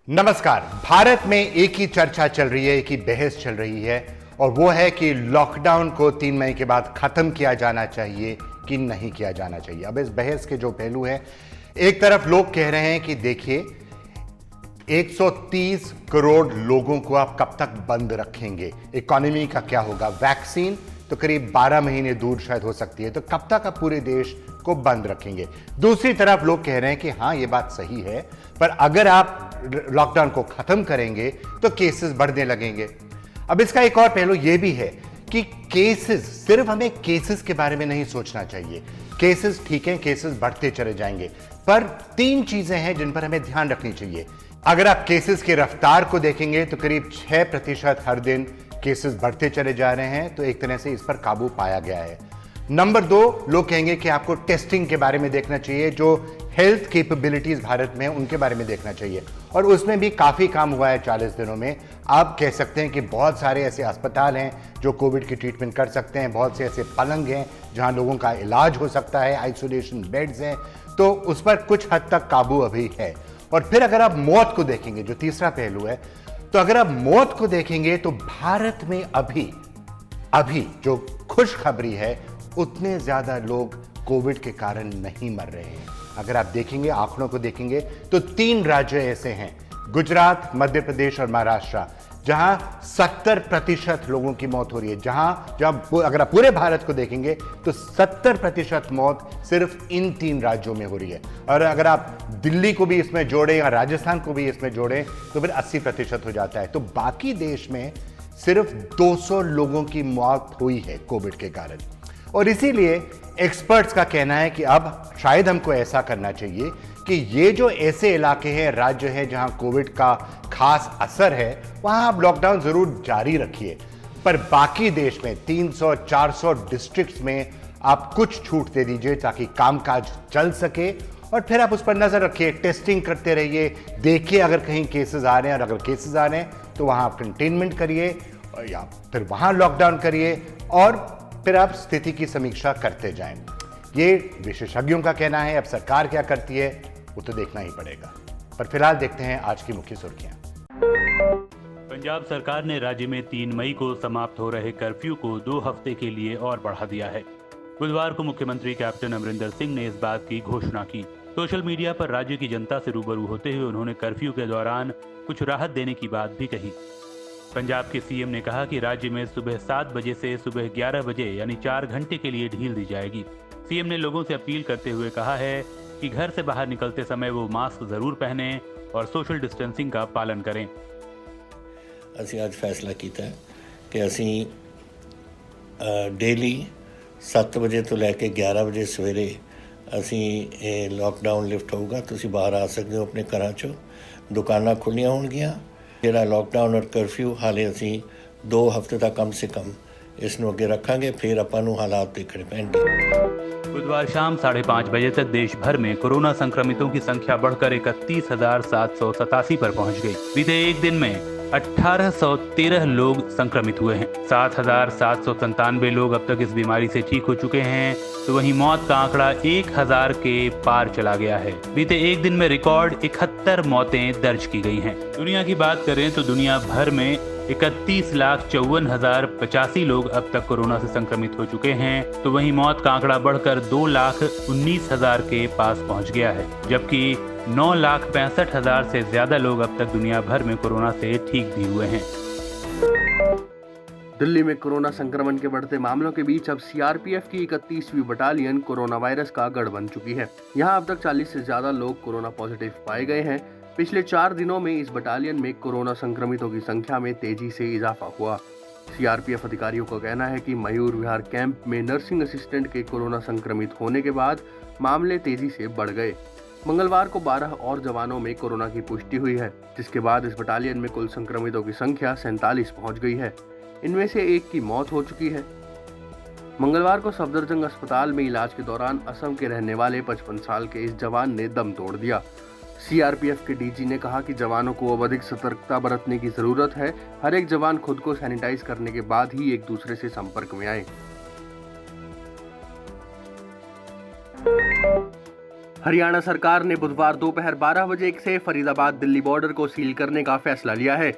नमस्कार। भारत में एक ही चर्चा चल रही है, एक ही बहस चल रही है और वो है कि लॉकडाउन को 3 मई के बाद खत्म किया जाना चाहिए कि नहीं किया जाना चाहिए। अब इस बहस के जो पहलू है, एक तरफ लोग कह रहे हैं कि देखिए 130 करोड़ लोगों को आप कब तक बंद रखेंगे, इकोनॉमी का क्या होगा, वैक्सीन तो करीब 12 महीने दूर शायद हो सकती है, तो कब तक आप पूरे देश को बंद रखेंगे। दूसरी तरफ लोग कह रहे हैं कि हाँ ये बात सही है, पर अगर आप लॉकडाउन को खत्म करेंगे तो केसेस बढ़ने लगेंगे। अब इसका एक और पहलू यह भी है कि केसेस, सिर्फ हमें केसेस के बारे में नहीं सोचना चाहिए। केसेस ठीक है, केसेस बढ़ते चले जाएंगे, पर 3 चीजें हैं जिन पर हमें ध्यान रखनी चाहिए। अगर आप केसेस की रफ्तार को देखेंगे तो करीब 6% हर दिन केसेस बढ़ते चले जा रहे हैं, तो एक तरह से इस पर काबू पाया गया है। नंबर 2, लोग कहेंगे कि आपको टेस्टिंग के बारे में देखना चाहिए, जो हेल्थ कैपेबिलिटीज भारत में उनके बारे में देखना चाहिए, और उसमें भी काफी काम हुआ है 40 दिनों में। आप कह सकते हैं कि बहुत सारे ऐसे अस्पताल हैं जो कोविड की ट्रीटमेंट कर सकते हैं, बहुत से ऐसे पलंग हैं जहां लोगों का इलाज हो सकता है, आइसोलेशन बेड्स हैं, तो उस पर कुछ हद तक काबू अभी है। और फिर अगर आप मौत को देखेंगे, जो तीसरा पहलू है, तो अगर आप मौत को देखेंगे तो भारत में अभी जो खुशखबरी है, उतने ज्यादा लोग कोविड के कारण नहीं मर रहे हैं। अगर आप देखेंगे, आंकड़ों को देखेंगे, तो 3 राज्य ऐसे हैं, गुजरात, मध्य प्रदेश और महाराष्ट्र, जहां 70% लोगों की मौत हो रही है। जहां अगर आप पूरे भारत को देखेंगे तो 70% मौत सिर्फ इन 3 राज्यों में हो रही है। और अगर आप दिल्ली को भी इसमें जोड़ें या राजस्थान को भी इसमें जोड़ें तो फिर 80% हो जाता है। तो बाकी देश में सिर्फ 200 लोगों की मौत हुई है कोविड के कारण। और इसीलिए एक्सपर्ट्स का कहना है कि अब शायद हमको ऐसा करना चाहिए कि ये जो ऐसे इलाके हैं, राज्य हैं जहां कोविड का खास असर है, वहां आप लॉकडाउन जरूर जारी रखिए, पर बाकी देश में 300-400 डिस्ट्रिक्ट्स में आप कुछ छूट दे दीजिए ताकि कामकाज चल सके। और फिर आप उस पर नजर रखिए, टेस्टिंग करते रहिए, देखिए अगर कहीं केसेस आ रहे हैं, और अगर केसेस आ रहे हैं तो वहां आप कंटेनमेंट करिए या फिर वहां लॉकडाउन करिए, और फिर आप स्थिति की समीक्षा करते जाएं। ये विशेषज्ञों का कहना है, अब सरकार क्या करती है वो तो देखना ही पड़ेगा। पर फिलहाल देखते हैं आज की मुख्य सुर्खियां। पंजाब सरकार ने राज्य में 3 मई को समाप्त हो रहे कर्फ्यू को 2 हफ्ते के लिए और बढ़ा दिया है। बुधवार को मुख्यमंत्री कैप्टन अमरिंदर सिंह ने इस बात की घोषणा की। सोशल मीडिया पर राज्य की जनता से रूबरू होते हुए उन्होंने कर्फ्यू के दौरान कुछ राहत देने की बात भी कही। पंजाब के सीएम ने कहा कि राज्य में सुबह 7 बजे से सुबह 11 बजे यानी 4 घंटे के लिए ढील दी जाएगी। सीएम ने लोगों से अपील करते हुए कहा है कि घर से बाहर निकलते समय वो मास्क जरूर पहनें और सोशल डिस्टेंसिंग का पालन करें। ਅਸੀਂ ਅੱਜ ਫੈਸਲਾ ਕੀਤਾ ਹੈ ਕਿ ਅਸੀਂ ਡੇਲੀ 7 ਵਜੇ ਤੋਂ ਲੈ ਕੇ 11 ਵਜੇ ਸਵੇਰੇ ਅਸੀਂ ਇਹ ਲੋਕਡਾਊਨ ਲਿਫਟ ਹੋਊਗਾ। ਤੁਸੀਂ ਬਾਹਰ ਆ ਸਕਦੇ ਹੋ ਆਪਣੇ ਘਰਾਂ 'ਚੋਂ, ਦੁਕਾਨਾਂ ਖੁੱਲ੍ਹੀਆਂ ਹੋਣਗੀਆਂ। ਜਿਹੜਾ ਲੋਕਡਾਊਨ ਔਰ ਕਰਫਿਊ ਹਾਲੇ ਅਸੀਂ 2 ਹਫ਼ਤੇ ਤੱਕ ਕਮ ਸੇ कम ਇਸ ਨੂੰ ਅੱਗੇ ਰੱਖਾਂਗੇ, ਫਿਰ ਆਪਾਂ ਨੂੰ ਹਾਲਾਤ ਦੇਖਣੇ ਪੈਣਗੇ। बुधवार शाम 5:30 बजे तक देश भर में कोरोना संक्रमितों की संख्या बढ़कर 31,787 पर पहुंच गई। बीते एक दिन में 1813 लोग संक्रमित हुए हैं। 7,797 लोग अब तक इस बीमारी से ठीक हो चुके हैं, तो वहीं मौत का आंकड़ा 1,000 के पार चला गया है। बीते एक दिन में रिकॉर्ड 71 मौतें दर्ज की गई हैं। दुनिया की बात करें तो दुनिया भर में 31,54,085 लोग अब तक कोरोना से संक्रमित हो चुके हैं, तो वहीं मौत का आंकड़ा बढ़कर 2,19,000 के पास पहुंच गया है, जबकि 9,65,000 से ज्यादा लोग अब तक दुनिया भर में कोरोना से ठीक भी हुए हैं। दिल्ली में कोरोना संक्रमण के बढ़ते मामलों के बीच अब सीआरपीएफ की 31वीं बटालियन कोरोना वायरस का गढ़ बन चुकी है। यहां अब तक 40 से ज्यादा लोग कोरोना पॉजिटिव पाए गए हैं। पिछले 4 दिनों में इस बटालियन में कोरोना संक्रमितों की संख्या में तेजी से इजाफा हुआ। सीआरपीएफ अधिकारियों का कहना है कि मयूर विहार कैंप में नर्सिंग असिस्टेंट के कोरोना संक्रमित होने के बाद मामले तेजी से बढ़ गए। मंगलवार को 12 और जवानों में कोरोना की पुष्टि हुई है, जिसके बाद इस बटालियन में कुल संक्रमितों की संख्या 47 पहुंच गई है। इनमें से एक की मौत हो चुकी है। मंगलवार को सफदरजंग अस्पताल में इलाज के दौरान असम के रहने वाले 55 साल के इस जवान ने दम तोड़ दिया। सीआरपीएफ के डीजी ने कहा कि जवानों को अब अधिक सतर्कता बरतने की जरूरत है। हर एक जवान खुद को सैनिटाइज करने के बाद ही एक दूसरे से संपर्क में आए। हरियाणा सरकार ने बुधवार दोपहर 12 बजे से फरीदाबाद दिल्ली बॉर्डर को सील करने का फैसला लिया है।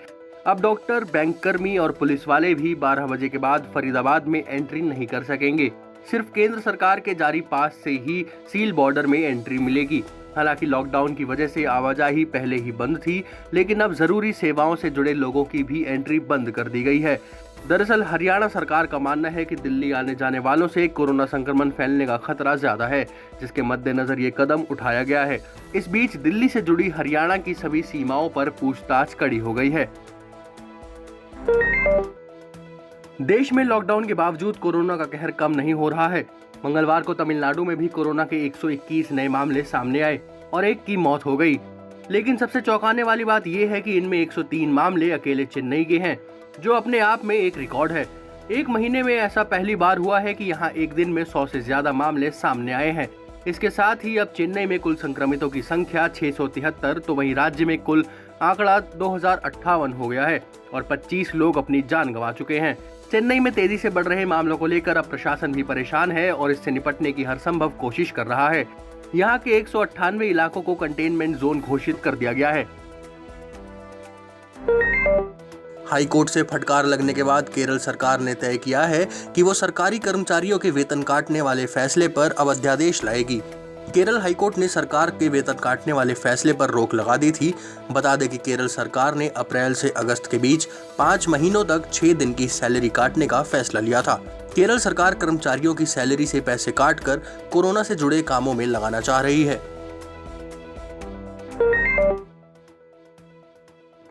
अब डॉक्टर, बैंककर्मी और पुलिस वाले भी 12 बजे के बाद फरीदाबाद में एंट्री नहीं कर सकेंगे। सिर्फ केंद्र सरकार के जारी पास से ही सील बॉर्डर में एंट्री मिलेगी। हालांकि लॉकडाउन की वजह से आवाजाही पहले ही बंद थी, लेकिन अब जरूरी सेवाओं से जुड़े लोगों की भी एंट्री बंद कर दी गई है। दरअसल हरियाणा सरकार का मानना है कि दिल्ली आने जाने वालों से कोरोना संक्रमण फैलने का खतरा ज्यादा है, जिसके मद्देनजर ये कदम उठाया गया है। इस बीच दिल्ली से जुड़ी हरियाणा की सभी सीमाओं पर पूछताछ कड़ी हो गई है। देश में लॉकडाउन के बावजूद कोरोना का कहर कम नहीं हो रहा है। मंगलवार को तमिलनाडु में भी कोरोना के 121 नए मामले सामने आए और एक की मौत हो गई। लेकिन सबसे चौंकाने वाली बात यह है कि इनमें 103 मामले अकेले चेन्नई के हैं, जो अपने आप में एक रिकॉर्ड है। एक महीने में ऐसा पहली बार हुआ है कि यहाँ एक दिन में 100 से ज्यादा मामले सामने आए हैं। इसके साथ ही अब चेन्नई में कुल संक्रमितों की संख्या 673, तो वहीं राज्य में कुल आंकड़ा 2058 हो गया है और 25 लोग अपनी जान गंवा चुके हैं। चेन्नई में तेजी से बढ़ रहे मामलों को लेकर अब प्रशासन भी परेशान है और इससे निपटने की हर संभव कोशिश कर रहा है। यहाँ के 198 इलाकों को कंटेनमेंट जोन घोषित कर दिया गया है। हाई कोर्ट से फटकार लगने के बाद केरल सरकार ने तय किया है कि वो सरकारी कर्मचारियों के वेतन काटने वाले फैसले पर अब अध्यादेश लाएगी। केरल हाईकोर्ट ने सरकार के वेतन काटने वाले फैसले पर रोक लगा दी थी। बता दें कि केरल सरकार ने अप्रैल से अगस्त के बीच 5 महीनों तक 6 दिन की सैलरी काटने का फैसला लिया था। केरल सरकार कर्मचारियों की सैलरी से पैसे काटकर कोरोना से जुड़े कामों में लगाना चाह रही है।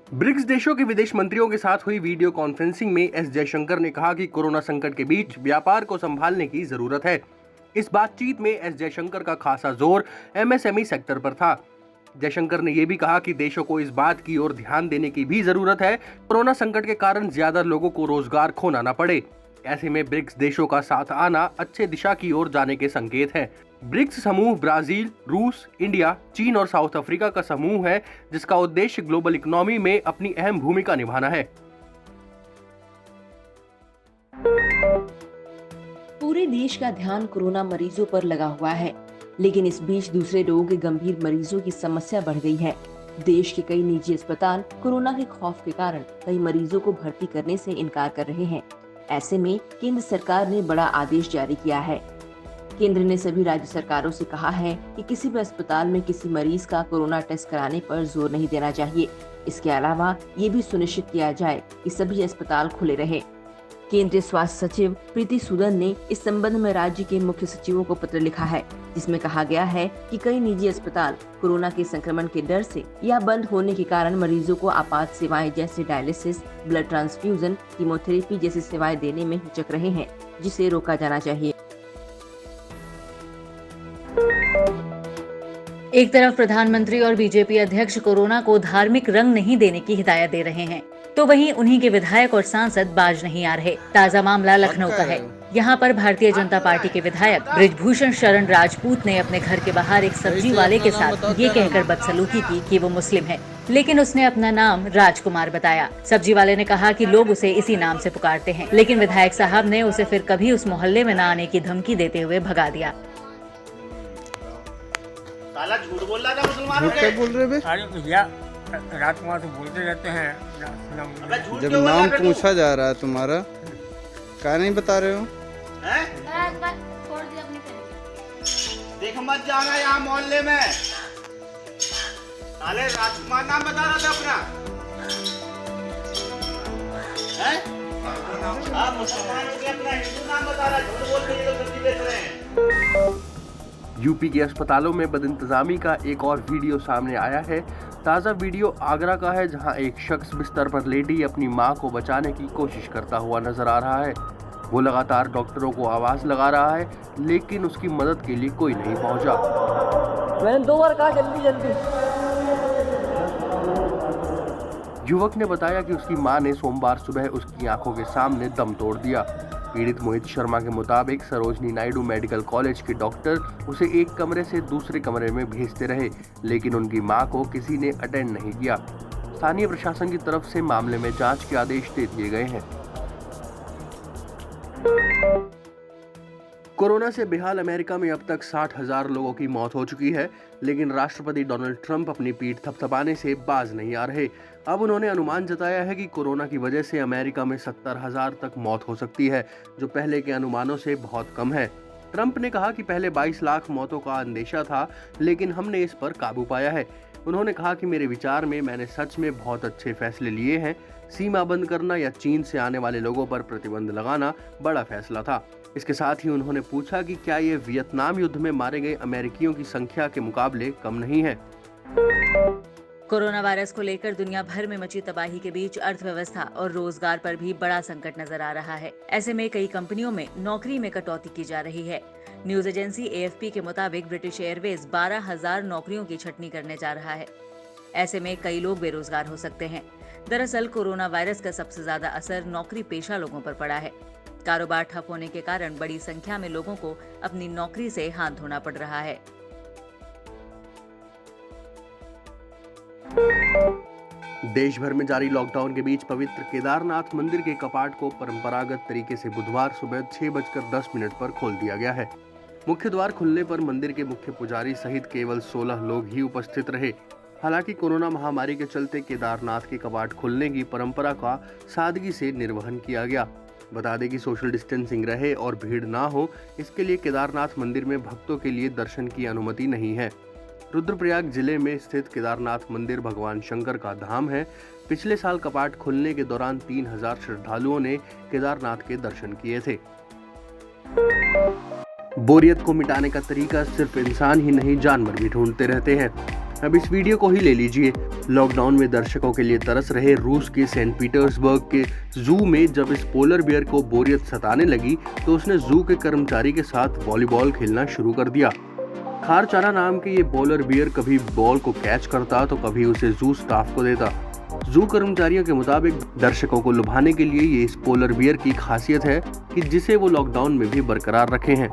ब्रिक्स देशों के विदेश मंत्रियों के साथ हुई वीडियो कॉन्फ्रेंसिंग में एस जयशंकर ने कहा कि कोरोना संकट के बीच व्यापार को संभालने की जरूरत है। इस बातचीत में एस जयशंकर का खासा जोर एमएसएमई सेक्टर पर था। जयशंकर ने यह भी कहा कि देशों को इस बात की ओर ध्यान देने की भी जरूरत है कोरोना संकट के कारण ज्यादा लोगों को रोजगार खोना न पड़े। ऐसे में ब्रिक्स देशों का साथ आना अच्छे दिशा की ओर जाने के संकेत है। ब्रिक्स समूह ब्राजील, रूस, इंडिया, चीन और साउथ अफ्रीका का समूह है, जिसका उद्देश्य ग्लोबल इकोनॉमी में अपनी अहम भूमिका निभाना है। पूरे देश का ध्यान कोरोना मरीजों पर लगा हुआ है, लेकिन इस बीच दूसरे रोगों के गंभीर मरीजों की समस्या बढ़ गई है। देश के कई निजी अस्पताल कोरोना के खौफ के कारण कई मरीजों को भर्ती करने से इनकार कर रहे हैं। ऐसे में केंद्र सरकार ने बड़ा आदेश जारी किया है। केंद्र ने सभी राज्य सरकारों से कहा है कि किसी भी अस्पताल में किसी मरीज का कोरोना टेस्ट कराने पर जोर नहीं देना चाहिए। इसके अलावा ये भी सुनिश्चित किया जाए कि सभी अस्पताल खुले रहे। केंद्रीय स्वास्थ्य सचिव प्रीति सूदन ने इस संबंध में राज्य के मुख्य सचिवों को पत्र लिखा है, जिसमें कहा गया है कि कई निजी अस्पताल कोरोना के संक्रमण के डर से या बंद होने के कारण मरीजों को आपात सेवाएं जैसे डायलिसिस, ब्लड ट्रांसफ्यूजन, कीमोथेरेपी जैसी सेवाएं देने में हिचक रहे हैं, जिसे रोका जाना चाहिए। एक तरफ प्रधानमंत्री और बीजेपी अध्यक्ष कोरोना को धार्मिक रंग नहीं देने की हिदायत दे रहे हैं, तो वहीं उन्हीं के विधायक और सांसद बाज नहीं आ रहे। ताजा मामला लखनऊ का है। यहाँ पर भारतीय जनता पार्टी के विधायक बृजभूषण शरण राजपूत ने अपने घर के बाहर एक सब्जी वाले के साथ ये कहकर बदसलूकी की कि वो मुस्लिम है, लेकिन उसने अपना नाम राजकुमार बताया। सब्जी वाले ने कहा कि लोग उसे इसी नाम से पुकारते हैं, लेकिन विधायक साहब ने उसे फिर कभी उस मोहल्ले में न आने की धमकी देते हुए भगा दिया। झूठ बोल रहा था, मुसलमान क्या बोल रहे बे? अरे भैया राजकुमार से बोलते रहते हैं। जब नाम पूछा जा रहा है तुम्हारा, क्या नहीं बता रहे हो? देख मत जाना यहाँ मोहल्ले में। साले राजकुमार नाम बता रहा था अपना। आप मुसलमान हो के अपना हिंदू नाम बता रहा, झूठ बोल के ये लोग सब्जी बेच रहे हैं। यूपी के अस्पतालों में बदइंतजामी का एक और वीडियो सामने आया है। ताज़ा वीडियो आगरा का है, जहां एक शख्स बिस्तर पर लेटी अपनी मां को बचाने की कोशिश करता हुआ नजर आ रहा है। वो लगातार डॉक्टरों को आवाज लगा रहा है, लेकिन उसकी मदद के लिए कोई नहीं पहुंचा। मैंने 2 बार कहा जल्दी जल्दी। युवक ने बताया कि उसकी मां ने सोमवार सुबह उसकी आंखों के सामने दम तोड़ दिया। पीड़ित मोहित शर्मा के मुताबिक सरोजनी नायडू मेडिकल कॉलेज के डॉक्टर उसे एक कमरे से दूसरे कमरे में भेजते रहे, लेकिन उनकी मां को किसी ने अटेंड नहीं किया। स्थानीय प्रशासन की तरफ से मामले में जांच के आदेश दे दिए गए हैं। कोरोना से बेहाल अमेरिका में अब तक 60,000 लोगों की मौत हो चुकी है, लेकिन राष्ट्रपति डोनाल्ड ट्रंप अपनी पीठ थपथपाने से बाज नहीं आ रहे। अब उन्होंने अनुमान जताया है कि कोरोना की वजह से अमेरिका में 70,000 तक मौत हो सकती है, जो पहले के अनुमानों से बहुत कम है। ट्रंप ने कहा कि पहले 22 लाख मौतों का अंदेशा था, लेकिन हमने इस पर काबू पाया है। उन्होंने कहा कि मेरे विचार में मैंने सच में बहुत अच्छे फैसले लिए हैं। सीमा बंद करना या चीन से आने वाले लोगों पर प्रतिबंध लगाना बड़ा फैसला था। इसके साथ ही उन्होंने पूछा कि क्या ये वियतनाम युद्ध में मारे गए अमेरिकियों की संख्या के मुकाबले कम नहीं है। कोरोना वायरस को लेकर दुनिया भर में मची तबाही के बीच अर्थव्यवस्था और रोजगार पर भी बड़ा संकट नजर आ रहा है। ऐसे में कई कंपनियों में नौकरी में कटौती की जा रही है। न्यूज एजेंसी AFP के मुताबिक ब्रिटिश एयरवेज 12,000 नौकरियों की छंटनी करने जा रहा है। ऐसे में कई लोग बेरोजगार हो सकते हैं। दरअसल कोरोना वायरस का सबसे ज्यादा असर नौकरी पेशा लोगों पर पड़ा है। कारोबार ठप होने के कारण बड़ी संख्या में लोगों को अपनी नौकरी से हाथ धोना पड़ रहा है। देश भर में जारी लॉकडाउन के बीच पवित्र केदारनाथ मंदिर के कपाट को परंपरागत तरीके से बुधवार सुबह 6:10 पर खोल दिया गया है। मुख्य द्वार खुलने पर मंदिर के मुख्य पुजारी सहित केवल 16 लोग ही उपस्थित रहे। हालांकि कोरोना महामारी के चलते केदारनाथ के कपाट खुलने की परंपरा का सादगी से निर्वहन किया गया। बता दें कि सोशल डिस्टेंसिंग रहे और भीड़ ना हो, इसके लिए केदारनाथ मंदिर में भक्तों के लिए दर्शन की अनुमति नहीं है। रुद्रप्रयाग जिले में स्थित केदारनाथ मंदिर भगवान शंकर का धाम है। पिछले साल कपाट खुलने के दौरान 3,000 श्रद्धालुओं ने केदारनाथ के दर्शन किए थे। बोरियत को मिटाने का तरीका सिर्फ इंसान ही नहीं, जानवर भी ढूंढते रहते हैं। अब इस वीडियो को ही ले लीजिए। लॉकडाउन में दर्शकों के लिए तरस रहे रूस के सेंट पीटर्सबर्ग के जू में जब इस पोलर बियर को बोरियत सताने लगी तो उसने जू के कर्मचारी के साथ वॉलीबॉल खेलना शुरू कर दिया। खारचारा नाम के ये पोलर बियर कभी बॉल को कैच करता तो कभी उसे जू स्टाफ को देता। जू कर्मचारियों के मुताबिक दर्शकों को लुभाने के लिए ये इस पोलर बियर की खासियत है कि जिसे वो लॉकडाउन में भी बरकरार रखे हैं।